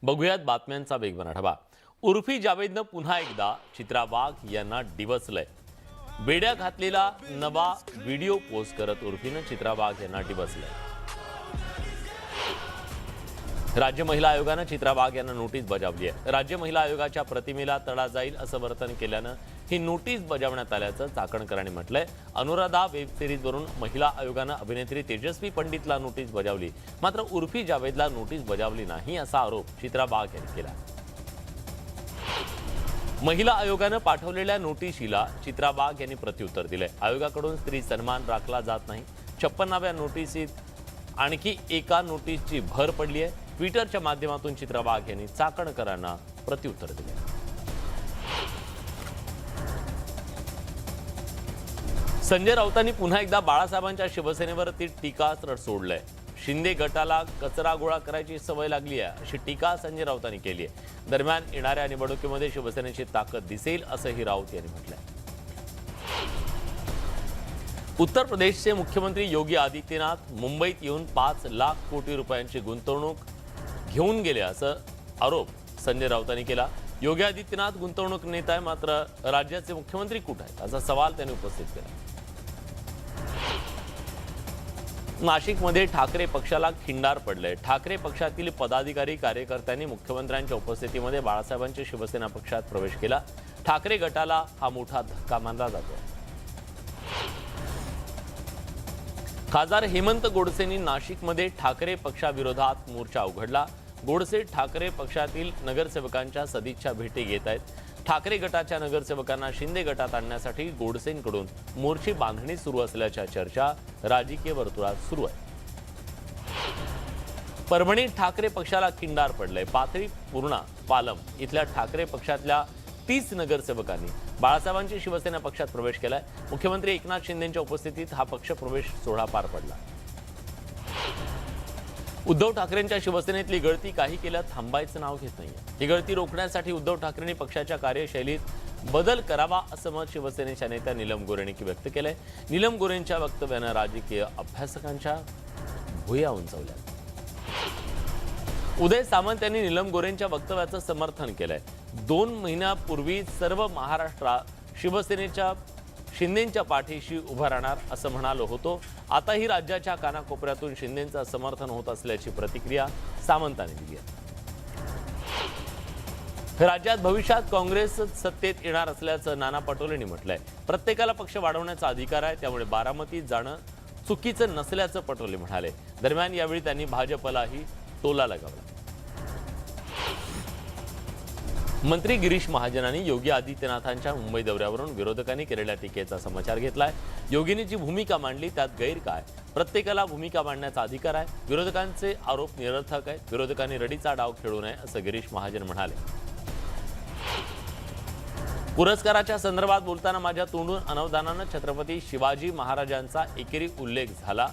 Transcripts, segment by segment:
बघूयात बातम्यांचा वेगवान आढावा। उर्फी जावेदनं पुन्हा एकदा चित्रा वाघ यांना डिवचलंय। बेड्या घातलेला नवा व्हिडिओ पोस्ट करत उर्फीनं चित्रा वाघ यांना डिवचलंय। राज्य महिला आयोगानं चित्रा वाघ यांना नोटीस बजावली आहे। राज्य महिला आयोगाच्या प्रतिमेला तडा जाईल असं वर्तन केल्यानं ही नोटीस बजावण्यात आल्याचं चाकणकरांनी म्हटलंय। अनुराधा वेब सिरीजवरून महिला आयोगानं अभिनेत्री तेजस्वी पंडितला नोटीस बजावली, मात्र उर्फी जावेदला नोटीस बजावली नाही असा आरोप चित्रा वाघ यांनी केला। महिला आयोगानं पाठवलेल्या नोटिशीला चित्रा वाघ यांनी प्रत्युत्तर दिलंय। आयोगाकडून स्त्री सन्मान राखला जात नाही। 56व्या नोटिसीत आणखी एका नोटीसची भर पडली आहे। ट्विटरच्या माध्यमातून चित्रा वाघ यांनी चाकणकरांना प्रत्युत्तर दिले। संजय राऊतांनी पुन्हा एकदा बाळासाहेबांच्या शिवसेनेवर टीकास्त्र सोडलंय। शिंदे गटाला कचरा गोळा करायची सवय लागली आहे अशी टीका संजय राऊतांनी केली आहे। दरम्यान येणाऱ्या निवडणुकीमध्ये शिवसेनेची ताकद दिसेल असंही राऊत यांनी म्हटलंय। उत्तर प्रदेशचे मुख्यमंत्री योगी आदित्यनाथ मुंबईत येऊन 5 लाख कोटी रुपयांची गुंतवणूक घेऊन गेले असं आरोप संजय राऊतांनी केला। योगी आदित्यनाथ गुंतवणूक नेता आहे, मात्र राज्याचे मुख्यमंत्री कुठे आहेत असा सवाल त्यांनी उपस्थित केला। नाशिकमध्ये ठाकरे पक्षाला खिंडार पडले। ठाकरे पक्षातील पदाधिकारी कार्यकर्त्यांनी मुख्यमंत्र्यांच्या उपस्थितीमध्ये बाळासाहेबांच्या शिवसेना पक्षात प्रवेश केला। ठाकरे गटाला हा मोठा धक्का मानला जातो। खासदार हेमंत गोडसेंनी नाशिकमध्ये ठाकरे पक्षाविरोधात मोर्चा उघडला। गोडसे ठाकरे पक्षातील नगरसेवकांच्या सदिच्छा भेटी घेत आहेत। ठाकरे गटाच्या नगरसेवकांना शिंदे गटात आणण्यासाठी गोडसेंकडून मोर्ची बांधणी सुरू असल्याच्या चर्चा राजकीय वर्तुळात सुरू आहे। परभणीत ठाकरे पक्षाला खिंडार पडलंय। पाथरी, पूर्णा, पालम इथल्या ठाकरे पक्षातल्या 30 नगरसेवकांनी बाळासाहेबांची शिवसेना पक्षात प्रवेश केलाय। मुख्यमंत्री एकनाथ शिंदेंच्या उपस्थितीत हा पक्ष प्रवेश सोहळा पार पडला। उद्धव ठाकरेंच्या शिवसेनेतली गळती काही केल्या थांबायचं नाव घेत नाहीये। ही गळती रोखण्यासाठी उद्धव ठाकरेंनी पक्षाच्या कार्यशैलीत बदल करावा असं मत शिवसेनेच्या नेत्या नीलम गोऱ्हेंनी व्यक्त केलंय। नीलम गोऱ्हेंच्या वक्तव्यानं राजकीय अभ्यासकांच्या भुवया उंचावल्या। उदय सामंत यांनी नीलम गोऱ्हेंच्या वक्तव्याचं समर्थन केलंय। 2 महिन्यापूर्वी सर्व महाराष्ट्रात शिवसेनेच्या शिंदेंच्या पाठीशी उभा राहणार असं म्हणालो होतो। आताही राज्याच्या कानाकोपऱ्यातून शिंदेंचं समर्थन होत असल्याची प्रतिक्रिया सामंतांनी दिली आहे। राज्यात भविष्यात काँग्रेस सत्तेत येणार असल्याचं नाना पटोलेंनी म्हटलंय। प्रत्येकाला पक्ष वाढवण्याचा अधिकार आहे, त्यामुळे बारामतीत जाणं चुकीचं नसल्याचं पटोले म्हणाले। दरम्यान यावेळी त्यांनी भाजपलाही टोला लगावला। मंत्री गिरीश महाजनांनी योगी आदित्यनाथांच्या मुंबई दौऱ्यावरून विरोधकांनी केलेल्या टीकेचा समाचार घेतलाय। योगींनी जी भूमिका मांडली त्यात गैर काय? प्रत्येकाला भूमिका मांडण्याचा अधिकार आहे। विरोधकांचे आरोप निरर्थक आहेत। विरोधकांनी रडीचा डाव खेळू नये असं गिरीश महाजन म्हणाले। पुरस्काराच्या संदर्भात बोलताना माझ्या तोंडून अनवधानानं छत्रपती शिवाजी महाराजांचा एकेरी उल्लेख झाला।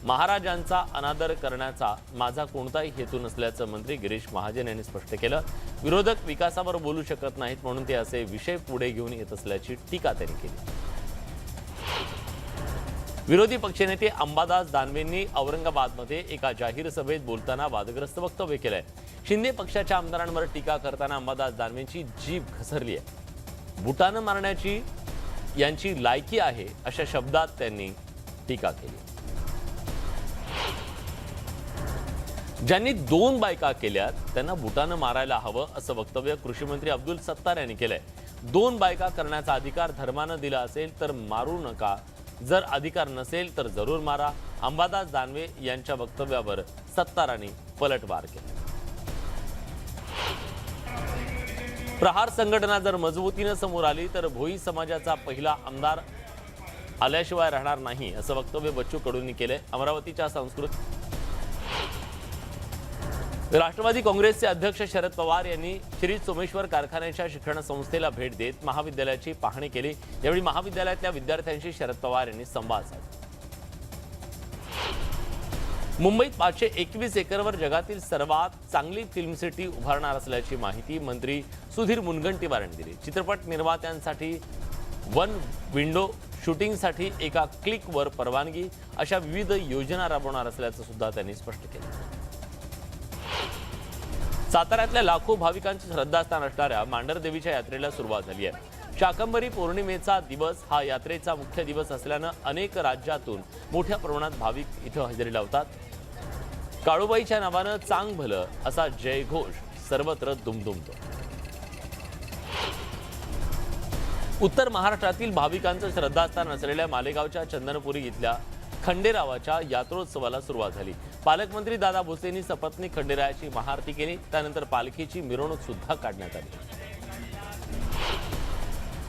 महाराजांचा अनादर करण्याचा माझा कोणताही हेतू नसल्याचं मंत्री गिरीश महाजन यांनी स्पष्ट केलं। विरोधक विकासावर बोलू शकत नाहीत म्हणून ते असे विषय पुढे घेऊन येत असल्याची टीका त्यांनी केली। विरोधी पक्षनेते अंबादास दानवेंनी औरंगाबादमध्ये एका जाहीर सभेत बोलताना वादग्रस्त वक्तव्य केलंय। शिंदे पक्षाच्या आमदारांवर टीका करताना अंबादास दानवेंची जीभ घसरली आहे। बुटानं मारण्याची यांची लायकी आहे अशा शब्दात त्यांनी टीका केली। ज्यांनी 2 बायका केल्यात त्यांना बुटानं मारायला हवं असं वक्तव्य कृषी मंत्री अब्दुल सत्तार यांनी केलंय। 2 बायका करण्याचा अधिकार धर्मानं दिला असेल तर मारू नका, जर अधिकार नसेल तर जरूर मारा। अंबादास दानवे यांच्या वक्तव्यावर सत्तारांनी पलटवार केला। प्रहार संघटना जर मजबूतीनं समोर आली तर भोई समाजाचा पहिला आमदार आल्याशिवाय राहणार नाही असं वक्तव्य बच्चू कडूंनी केलंय। अमरावतीच्या राष्ट्रवादी काँग्रेसचे अध्यक्ष शरद पवार यांनी श्री सोमेश्वर कारखान्याच्या शिक्षण संस्थेला भेट देत महाविद्यालयाची पाहणी केली। यावेळी महाविद्यालयातल्या विद्यार्थ्यांशी शरद पवार यांनी संवाद साधला। मुंबईत 521 एकरवर जगातील सर्वात चांगली फिल्म सिटी उभारणार असल्याची माहिती मंत्री सुधीर मुनगंटीवार यांनी दिली। चित्रपट निर्मात्यांसाठी 1 विंडो शूटिंगसाठी एका क्लिकवर परवानगी अशा विविध योजना राबवणार असल्याचं सुद्धा त्यांनी स्पष्ट केलं। साताऱ्यातल्या लाखो भाविकांचे श्रद्धास्थान असणाऱ्या मांढरदेवीच्या यात्रेला सुरुवात झाली आहे। शाकंभरी पौर्णिमेचा दिवस हा यात्रेचा मुख्य दिवस असल्यानं अनेक राज्यातून मोठ्या प्रमाणात भाविक इथं हजेरी लावतात। काळूबाईच्या नावानं चांग भलं असा जयघोष सर्वत्र दुमदुमतो। उत्तर महाराष्ट्रातील भाविकांचं श्रद्धास्थान असलेल्या मालेगावच्या चंदनपुरी इथल्या खंडेरावाच्या यात्रोत्सवाला सुरुवात झाली। पालकमंत्री दादा भुसेंनी सपत्नीक खंडेरायाची महाआरती केली, त्यानंतर पालखीची मिरवणूक सुद्धा काढण्यात आली।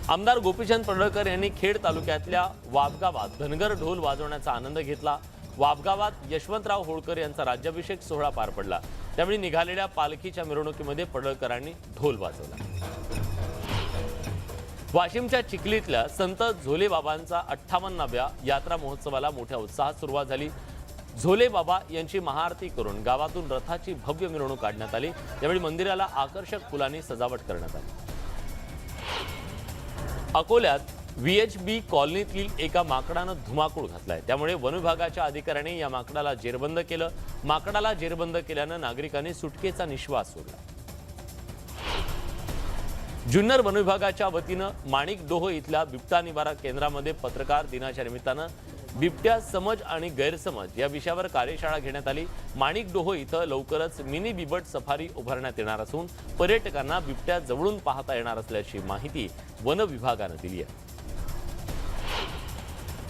आमदार गोपीचंद पडळकर यांनी खेड तालुक्यातल्या वाबगावात धनगर ढोल वाजवण्याचा आनंद घेतला। वाबगावात यशवंतराव होळकर यांचा राज्याभिषेक सोहळा पार पडला, त्यावेळी निघालेल्या पालखीच्या मिरवणुकीमध्ये पडळकरांनी ढोल वाजवला। वाशिमच्या चिखलीतल्या संत झोले बाबांचा 58व्या यात्रा महोत्सवाला मोठ्या उत्साहात सुरुवात झाली। झोले बाबा यांची महाआरती करून गावातून रथाची भव्य मिरवणूक काढण्यात आली। यावेळी मंदिराला आकर्षक फुलांनी सजावट करण्यात आली। अकोल्यात VHB कॉलनीतील एका माकडानं धुमाकूळ घातलाय, त्यामुळे वन विभागाच्या अधिकाऱ्यांनी या माकडाला जेरबंद केलं। माकडाला जेरबंद केल्यानं नागरिकांनी सुटकेचा निश्वास सोडला। जुन्नर वन विभागाच्या वतीनं माणिकडोह इथल्या बिबट्या निवारा केंद्रामध्ये पत्रकार दिनाच्या निमित्तानं बिबट्या समज आणि गैरसमज या विषयावर कार्यशाळा घेण्यात आली। माणिकडोह इथं लवकरच मिनी बिबट सफारी उभारण्यात येणार असून पर्यटकांना बिबट्या जवळून पाहता येणार असल्याची माहिती वन विभागानं दिली आहे।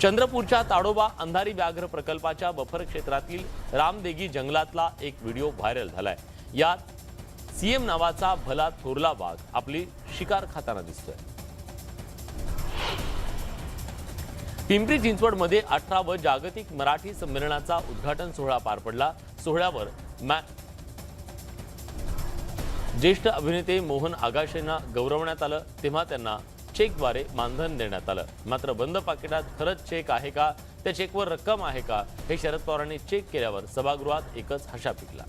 चंद्रपूरच्या ताडोबा अंधारी व्याघ्र प्रकल्पाच्या बफर क्षेत्रातील रामदेगी जंगलातला एक व्हिडिओ व्हायरल झालाय। यात सीएम नावाचा भला थोरला वाघ आपली शिकार खाताना दिसतोय। पिंपरी चिंचवडमध्ये 18व जागतिक मराठी संमेलनाचा उद्घाटन सोहळा पार पडला। सोहळ्यावर ज्येष्ठ अभिनेते मोहन आगाशेंना गौरवण्यात आलं, तेव्हा त्यांना चेकद्वारे मानधन देण्यात आलं। मात्र बंद पाकिटात खरंच चेक आहे का, त्या चेकवर रक्कम आहे का, हे शरद पवारांनी चेक केल्यावर सभागृहात एकच हशा पिकला।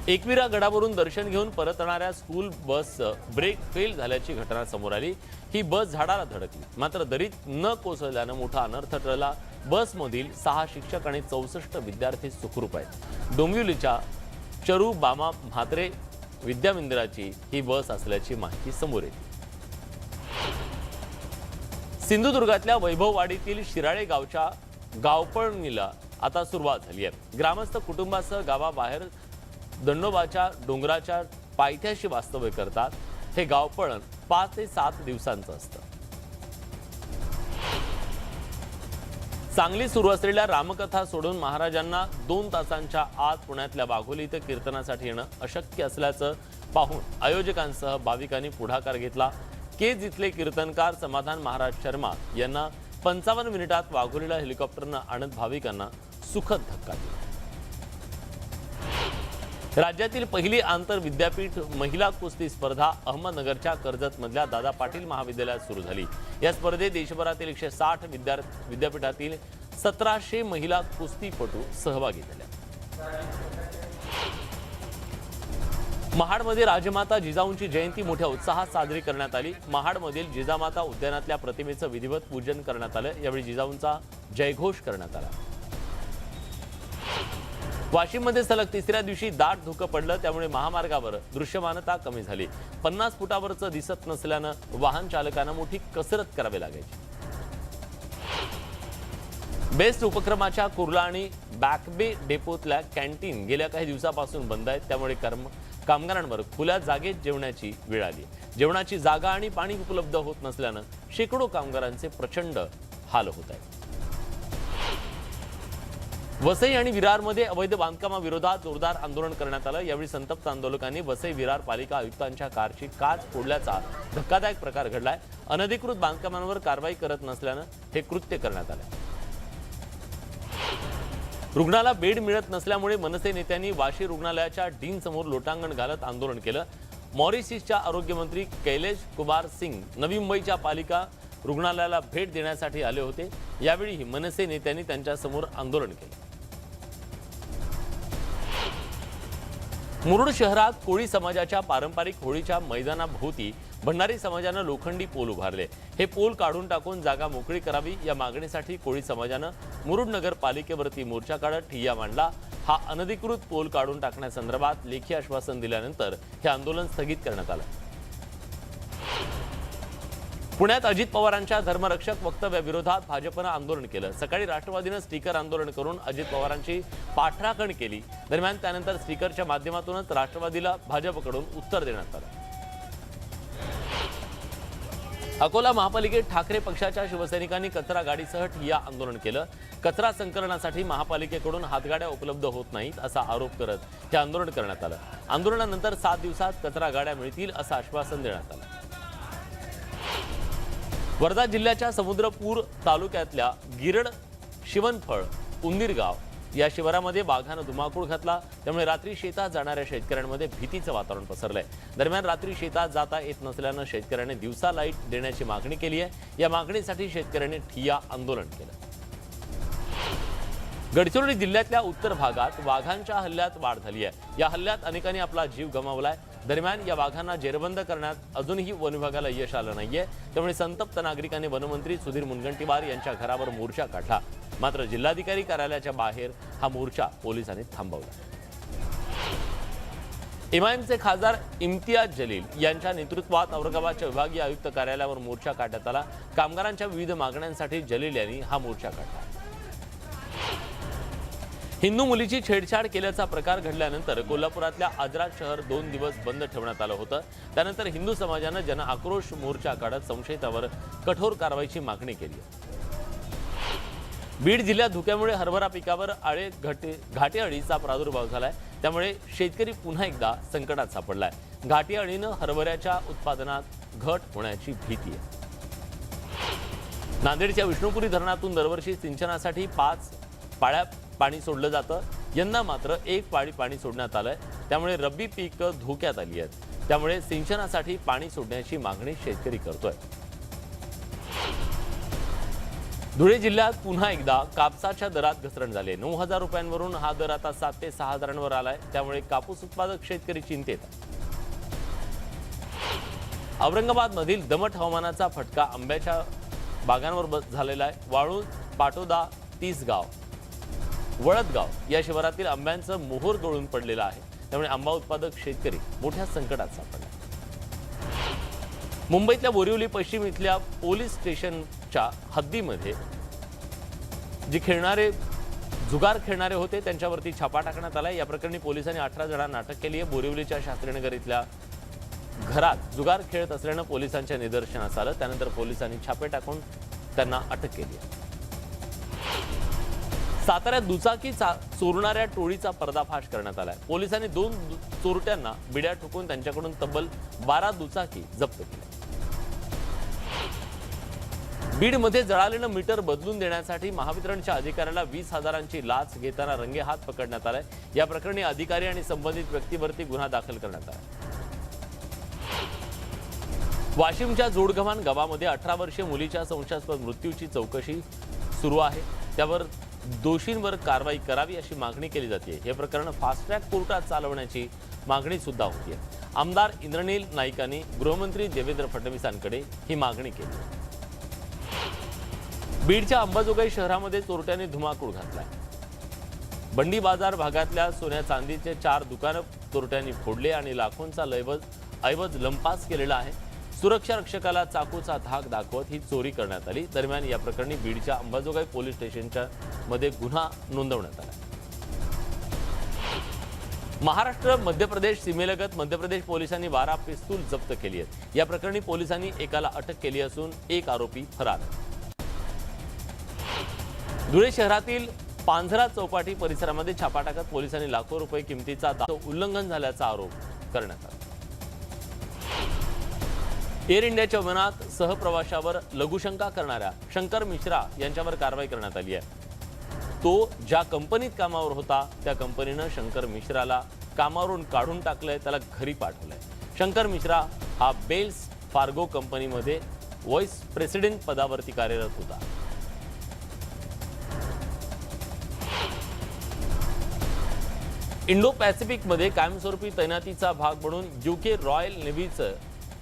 एकविरा गडावरून दर्शन घेऊन परतणाऱ्या स्कूल बसचं ब्रेक फेल झाल्याची घटना समोर आली। ही बस झाडाला धडकली, मात्र दरीत न कोसळल्यानं मोठा अनर्थ टळला। बसमधील 6 शिक्षक आणि 64 विद्यार्थी सुखरूप आहेत। डोंबिवलीच्या चरू बामा म्हात्रे विद्यामंदिराची ही बस असल्याची माहिती समोर येते। सिंधुदुर्गातल्या वैभववाडीतील शिराळे गावच्या गावपळणीला आता सुरुवात झाली आहे। ग्रामस्थ कुटुंबासह गावाबाहेर दंडोबाच्या डोंगराच्या पायथ्याशी वास्तव्य करतात। हे गावपळण 5 ते 7 दिवसांचं असतं। सांगली सुरू असलेल्या रामकथा सोडून महाराजांना 2 तासांच्या आत पुण्यातल्या वाघोली इथं कीर्तनासाठी येणं अशक्य असल्याचं पाहून आयोजकांसह भाविकांनी पुढाकार घेतला। केज इथले कीर्तनकार समाधान महाराज शर्मा यांना 55 मिनिटात वाघोलीला हेलिकॉप्टरनं आणत भाविकांना सुखद धक्का दिला। राज्यातील पहिली आंतर विद्यापीठ महिला कुस्ती स्पर्धा अहमदनगरच्या कर्जतमधल्या दादा पाटील महाविद्यालयात सुरू झाली। या स्पर्धेत देशभरातील 160 विद्यापीठातील 1700 महिला कुस्तीपटू सहभागी झाल्या। महाडमध्ये राजमाता जिजाऊंची जयंती मोठ्या उत्साहात साजरी करण्यात आली। महाडमधील जिजामाता उद्यानातल्या प्रतिमेचं विधिवत पूजन करण्यात आलं। यावेळी जिजाऊंचा जयघोष करण्यात आला। वाशिममध्ये सलग 3ऱ्या दिवशी दाट धुकं पडलं, त्यामुळे महामार्गावर दृश्यमानता कमी झाली। 50 फुटावरचं दिसत नसल्यानं वाहन चालकांना मोठी कसरत करावी लागायची। बेस्ट उपक्रमाच्या कुर्ला आणि बॅकबे डेपोतल्या कॅन्टीन गेल्या काही दिवसापासून बंद आहेत, त्यामुळे कामगारांवर खुल्या जागेत जेवणाची वेळ आली। जेवणाची जागा आणि पाणी उपलब्ध होत नसल्यानं शेकडो कामगारांचे प्रचंड हाल होत आहेत। वसई आणि विरारमध्ये अवैध बांधकामाविरोधात जोरदार आंदोलन करण्यात आलं। यावेळी संतप्त आंदोलकांनी वसई विरार पालिका आयुक्तांच्या कारची काच फोडल्याचा धक्कादायक प्रकार घडलाय। अनधिकृत बांधकामांवर कारवाई करत नसल्यानं हे कृत्य करण्यात आलं। रुग्णाला बेड मिळत नसल्यामुळे मनसे नेत्यांनी वाशी रुग्णालयाच्या डीन समोर लोटांगण घालत आंदोलन केलं। मॉरिशसच्या आरोग्यमंत्री कैलेश कुमार सिंग नवी मुंबईच्या पालिका रुग्णालयाला भेट देण्यासाठी आले होते। यावेळीही मनसे नेत्यांनी त्यांच्यासमोर आंदोलन केलं। मुरुड शहरात कोळी समाजाच्या पारंपरिक होळीच्या मैदानाभोवती भंडारी समाजानं लोखंडी पोल उभारले। हे पोल काढून टाकून जागा मोकळी करावी या मागणीसाठी कोळी समाजानं मुरुड नगरपालिकेवरती मोर्चा काढत ठिय्या मांडला। हा अनधिकृत पोल काढून टाकण्यासंदर्भात लेखी आश्वासन दिल्यानंतर हे आंदोलन स्थगित करण्यात आलं। पुण्यात अजित पवारांच्या धर्मरक्षक वक्तव्याविरोधात भाजपनं आंदोलन केलं। सकाळी राष्ट्रवादीनं स्टिकर आंदोलन करून अजित पवारांची पाठराखण केली। दरम्यान त्यानंतर स्टिकरच्या माध्यमातूनच राष्ट्रवादीला भाजपकडून उत्तर देण्यात आलं। अकोला महापालिकेत ठाकरे पक्षाच्या शिवसैनिकांनी कचरा गाडीसह ठिय्या आंदोलन केलं। कचरा संकलनासाठी महापालिकेकडून हातगाड्या उपलब्ध होत नाहीत असा आरोप करत हे आंदोलन करण्यात आलं। आंदोलनानंतर 7 दिवसात कचरा गाड्या मिळतील असं आश्वासन देण्यात आलं। वर्धा जिल्ह्याच्या समुद्रपूर तालुक्यातल्या गिरड शिवणफळ उंदीरगाव या शिवारामध्ये वाघानं धुमाकूळ घातला। त्यामुळे रात्री शेतात जाणाऱ्या शेतकऱ्यांमध्ये भीतीचं वातावरण पसरलंय। दरम्यान रात्री शेतात जाता येत नसल्यानं शेतकऱ्यांनी दिवसा लाईट देण्याची मागणी केली आहे। या मागणीसाठी शेतकऱ्यांनी ठिय्या आंदोलन केलं। गडचिरोली जिल्ह्यातल्या उत्तर भागात वाघांच्या हल्ल्यात वाढ झाली आहे। या हल्ल्यात अनेकांनी आपला जीव गमावलाय। दरम्यान या वाघांना जेरबंद करण्यात अजूनही वन विभागाला यश आलं नाहीये। त्यामुळे संतप्त नागरिकांनी वनमंत्री सुधीर मुनगंटीवार यांच्या घरावर मोर्चा काढला। मात्र जिल्हाधिकारी कार्यालयाच्या बाहेर हा मोर्चा पोलिसांनी थांबवला। एमआयएमचे खासदार इम्तियाज जलील यांच्या नेतृत्वात औरंगाबादच्या विभागीय आयुक्त कार्यालयावर मोर्चा काढण्यात आला। कामगारांच्या विविध मागण्यांसाठी जलील यांनी हा मोर्चा काढला। हिंदू मुलीची छेडछाड केल्याचा प्रकार घडल्यानंतर कोल्हापुरातल्या आजरा शहर 2 दिवस बंद ठेवण्यात आलं होतं। त्यानंतर हिंदू समाजानं जन आक्रोश मोर्चा काढत संशयितावर कठोर कारवाईची मागणी केली। बीड जिल्ह्यात धुक्यामुळे हरभरा पिकावर घाटी अळीचा प्रादुर्भाव झालाय। त्यामुळे शेतकरी पुन्हा एकदा संकटात सापडलाय। घाटी अळीनं हरभऱ्याच्या उत्पादनात घट होण्याची भीती आहे। नांदेडच्या विष्णुपुरी धरणातून दरवर्षी सिंचनासाठी 5 पाळ्या पाणी सोडलं जातं। यंदा मात्र 1 पाळी पाणी सोडण्यात आलंय। त्यामुळे रब्बी पीक धोक्यात आली आहेत। त्यामुळे सिंचनासाठी पाणी सोडण्याची मागणी शेतकरी करतोय। धुळे जिल्ह्यात पुन्हा एकदा कापसाच्या दरात घसरण झाली। 9,000 रुपयांवरून हा दर आता 7 ते 6,000वर आलाय। त्यामुळे कापूस उत्पादक शेतकरी चिंतेत आहे। औरंगाबादमधील दमट हवामानाचा फटका आंब्याच्या बागांवर झालेला आहे। वाळूज, पाटोदा, तीसगाव, वळदगाव या शिवारातील आंब्यांचं मोहोर गळून पडलेलं आहे। त्यामुळे आंबा उत्पादक शेतकरी मोठ्या संकटात सापडले। मुंबईतल्या बोरिवली पश्चिम इथल्या पोलीस स्टेशनच्या हद्दीमध्ये जुगार खेळणारे होते त्यांच्यावरती छापा टाकण्यात आला। या प्रकरणी पोलिसांनी 18 जणांना अटक केली आहे। बोरिवलीच्या शास्त्रीनगर इथल्या घरात जुगार खेळत असल्यानं पोलिसांच्या निदर्शनास आलं। त्यानंतर पोलिसांनी छापे टाकून त्यांना अटक केली आहे। साताऱ्यात दुचाकी चोरणाऱ्या टोळीचा पर्दाफाश करण्यात आलाय। पोलिसांनी 2 चोरट्यांना बिड्या ठोकून त्यांच्याकडून तब्बल 12 दुचाकी जप्त केल्या। बीडमध्ये जळालेलं मीटर बदलून देण्यासाठी महावितरणच्या अधिकाऱ्याला 20,000ची लाच घेताना रंगेहात पकडण्यात आलाय। या प्रकरणी अधिकारी आणि संबंधित व्यक्तीवरती गुन्हा दाखल करण्यात आला। वाशिमच्या जोडगव्हाण गावामध्ये 18 वर्षीय मुलीच्या संशयास्पद मृत्यूची चौकशी सुरू आहे। त्यावर दोषींवर कारवाई करावी अशी मागणी केली जाते। हे प्रकरण फास्ट ट्रॅक कोर्टात चालवण्याची मागणी सुद्धा होती। आमदार इंद्रनील नाईकांनी गृहमंत्री देवेंद्र फडणवीसांकडे ही मागणी केली। बीडच्या अंबाजोगाई शहरामध्ये चोरट्यांनी धुमाकूळ घातलाय। बंडी बाजार भागातल्या सोन्या चांदीचे 4 दुकानं चोरट्यांनी फोडले आणि लाखोंचा ऐवज लंपास केलेला आहे। सुरक्षा रक्षकाला चाकूचा धाक दाखवत ही चोरी करण्यात आली। दरम्यान या प्रकरणी बीडच्या अंबाजोगाई पोलीस स्टेशनच्या मध्ये गुन्हा नोंदवण्यात आला। महाराष्ट्र मध्य प्रदेश सीमेलगत मध्य प्रदेश पोलिसांनी 12 पिस्तूल जप्त केली आहेत। या प्रकरणी पोलिसांनी एकाला अटक केली असून 1 आरोपी फरार आहे। धुळे शहरातील पांझरा चौपाटी परिसरामध्ये छापा टाकत पोलिसांनी लाखो रुपये किमतीचा उल्लंघन झाल्याचा आरोप करण्यात आला। एअर इंडियाच्या विमानात सहप्रवाशावर लघुशंका करणाऱ्या शंकर मिश्रा यांच्यावर कारवाई करण्यात आली आहे। तो ज्या कंपनीत कामावर होता त्या कंपनीनं शंकर मिश्राला कामावरून काढून टाकलंय, त्याला घरी पाठवलंय। शंकर मिश्रा हा बेल्स फार्गो कंपनीमध्ये व्हाईस प्रेसिडेंट पदावरती कार्यरत होता। इंडो पॅसिफिकमध्ये कायमस्वरूपी तैनातीचा भाग म्हणून यूके रॉयल नेव्हीचं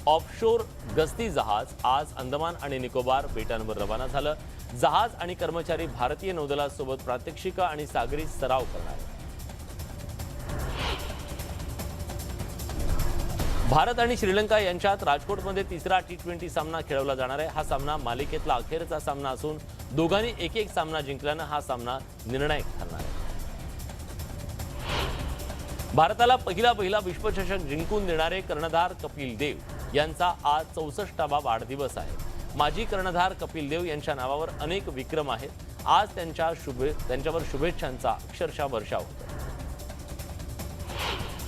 ऑफशोर गस्ती जहाज आज अंदमान आणि निकोबार बेटांवर रवाना झालं. जहाज आणि कर्मचारी भारतीय नौदलासोबत प्रात्यक्षिकं आणि सागरी सराव करणार आहेत. भारत आणि श्रीलंका यांच्यात राजकोटमध्ये तिसरा T20 सामना खेळवला जाणार आहे. हा सामना मालिकेतला अखेरचा सामना असून दोघांनी एक सामना जिंकल्यानं हा सामना निर्णायक ठरणार आहे. भारताला पहिला विश्वचषक जिंकून देणारे कर्णधार कपिल देव यांचा आज 64वा वाढदिवस आहे. माजी कर्णधार कपिल देव यांच्या नावावर अनेक विक्रम आहेत. आज त्यांच्यावर शुभेच्छांचा अक्षरशः वर्षाव होतो.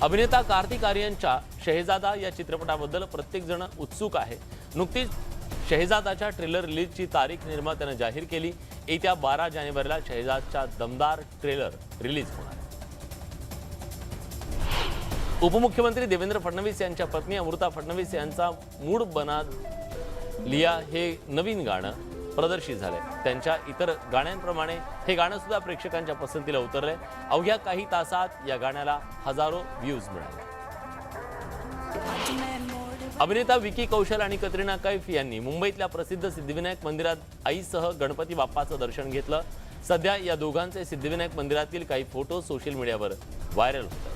अभिनेता कार्तिक आर्यनच्या शहजादा या चित्रपटाबद्दल प्रत्येक जण उत्सुक आहे. नुकतीच शहजादाच्या ट्रेलर रिलीजची तारीख निर्मात्यानं जाहीर केली. येत्या 12 जानेवारीला शहजादचा दमदार ट्रेलर रिलीज होणार आहे. उपमुख्यमंत्री देवेंद्र फडणवीस यांच्या पत्नी अमृता फडणवीस यांचा मूड बना लिया हे नवीन गाणं प्रदर्शित झालंय. त्यांच्या इतर गाण्यांप्रमाणे हे गाणं सुद्धा प्रेक्षकांच्या पसंतीला उतरलंय. अवघ्या काही तासात या गाण्याला हजारो व्ह्यूज मिळाले. अभिनेता विकी कौशल आणि कतरिना कैफ यांनी मुंबईतल्या प्रसिद्ध सिद्धिविनायक मंदिरात आईसह गणपती बाप्पाचं दर्शन घेतलं. सध्या या दोघांचे सिद्धिविनायक मंदिरातील काही फोटो सोशल मीडियावर व्हायरल होतात.